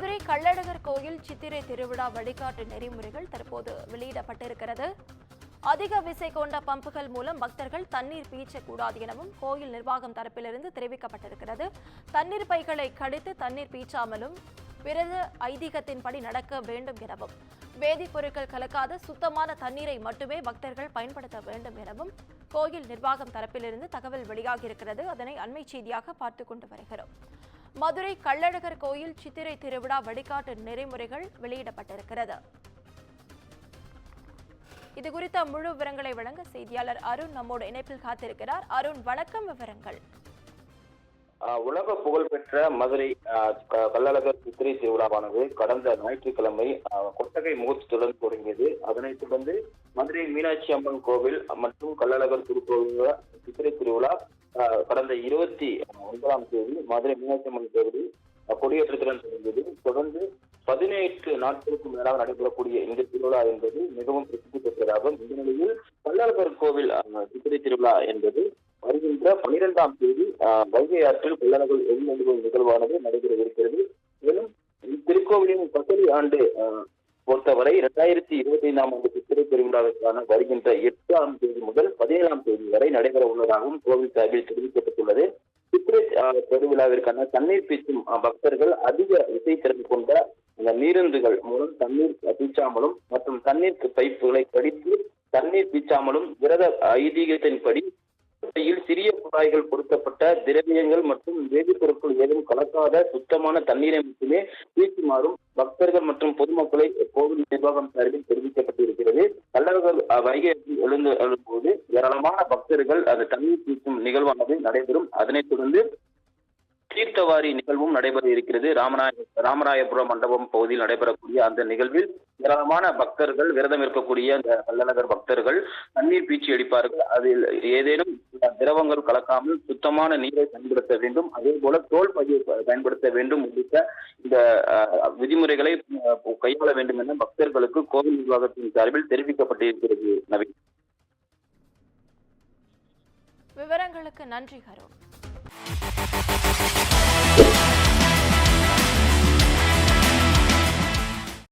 மதுரை கள்ளழகர் கோயில் சித்திரை திருவிழா வழிகாட்டு நெறிமுறைகள் தற்போது வெளியிடப்பட்டிருக்கிறது. அதிக விசை கொண்ட பம்புகள் மூலம் பக்தர்கள் தண்ணீர் பீய்ச்சக்கூடாது எனவும் கோயில் நிர்வாகம் தரப்பிலிருந்து தெரிவிக்கப்பட்டிருக்கிறது. தண்ணீர் பைகளை கடித்து தண்ணீர் பீய்ச்சாமலும் விரத ஐதீகத்தின்படி நடக்க வேண்டும் எனவும் வேதிப்பொருட்கள் கலக்காத சுத்தமான தண்ணீரை மட்டுமே பக்தர்கள் பயன்படுத்த வேண்டும் எனவும் கோயில் நிர்வாகம் தரப்பிலிருந்து தகவல் வெளியாகியிருக்கிறது. அதனை அண்மை செய்தியாக பார்த்துக் கொண்டு வருகிறோம். மதுரை கள்ளழகர் கோயில் சித்திரை திருவிழா வழிகாட்டு நெறிமுறைகள் வெளியிடப்பட்டிருக்கிறது. இதுகுறித்த முழு விவரங்களை வழங்க செய்தியாளர் அருண் நம்மோடு இணைப்பில் காத்திருக்கிறார். அருண், வணக்கம். விவரங்கள். உலக புகழ்பெற்ற மதுரை கள்ளழகர் சித்திரை திருவிழாவானது கடந்த ஞாயிற்றுக்கிழமை கொட்டகை முகூர்த்தத்துடன் தொடங்கியது. அதனைத் தொடர்ந்து மதுரை மீனாட்சி அம்மன் கோவில் மற்றும் கள்ளழகர் திருக்கோவில் சித்திரை திருவிழா கடந்த 29ஆம் தேதி மதுரை மீனாட்சி அம்மன் கோவிலில் கொடியேற்றத்துடன் தொடங்கியது. தொடர்ந்து 18 நாட்களுக்கு மேலாக நடைபெறக்கூடிய இந்த திருவிழா என்பது மிகவும் பிரசித்தி பெற்றதாகும். இந்த நிலையில் கள்ளழகர் கோவில் சித்திரை திருவிழா என்பது வருகின்ற 12ஆம் தேதி வைகை ஆற்றில் கள்ளழகர் எழுந்தருளும் நிகழ்வானது நடைபெறவிருக்கிறது. மேலும் திருக்கோவிலின் பசலி ஆண்டு பொறுத்தவரை 2025ஆம் ஆண்டு சித்திரை திருவிழாவிற்கான வருகின்ற 8ஆம் தேதி முதல் 17ஆம் தேதி வரை நடைபெற உள்ளதாகவும் கோவில் சார்பில் தெரிவிக்கப்பட்டுள்ளது. சித்திரை பெருவிழாவிற்கான தண்ணீர் பீச்சும் பக்தர்கள் அதிக விசைத்திறன் கொண்ட அந்த நீருந்துகள் மூலம் தண்ணீர் பீச்சாமலும் மற்றும் தண்ணீர் பைப்புகளை கடித்து தண்ணீர் பீச்சாமலும் விரத ஐதீகத்தின்படி சிறிய குழாய்கள் பொருத்தப்பட்ட திரவியங்கள் மற்றும் வேதிப்பொருட்கள் ஏதும் கலக்காத சுத்தமான தண்ணீரை மட்டுமே பீச்சுமாறும் பக்தர்கள் மற்றும் பொதுமக்களை கோவில் நிர்வாகம் சார்பில் தெரிவிக்கப்பட்டிருக்கிறது. கள்ளழகர் வைகை எழும்போது ஏராளமான பக்தர்கள் அந்த தண்ணீர் பீச்சும் நிகழ்வானது நடைபெறும். அதனைத் தொடர்ந்து தீர்த்தவாரி நிகழ்வும் நடைபெற இருக்கிறது. ராமராயபுரம் மண்டபம் பகுதியில் நடைபெறக்கூடிய அந்த நிகழ்வில் ஏராளமான பக்தர்கள் விரதம் இருக்கக்கூடிய அந்த கள்ளழகர் பக்தர்கள் தண்ணீர் பீச்சி அடிப்பார்கள். அதில் ஏதேனும் திரவங்கள் கலக்காமல் சுத்தமான நீரை பயன்படுத்த வேண்டும், அதே போல தோல் பையை பயன்படுத்த வேண்டும் உள்ளிட்ட இந்த விதிமுறைகளை கையாள வேண்டும் என பக்தர்களுக்கு கோவில் நிர்வாகத்தின் சார்பில் தெரிவிக்கப்பட்டிருக்கிறது. நவீன், விவரங்களுக்கு நன்றி.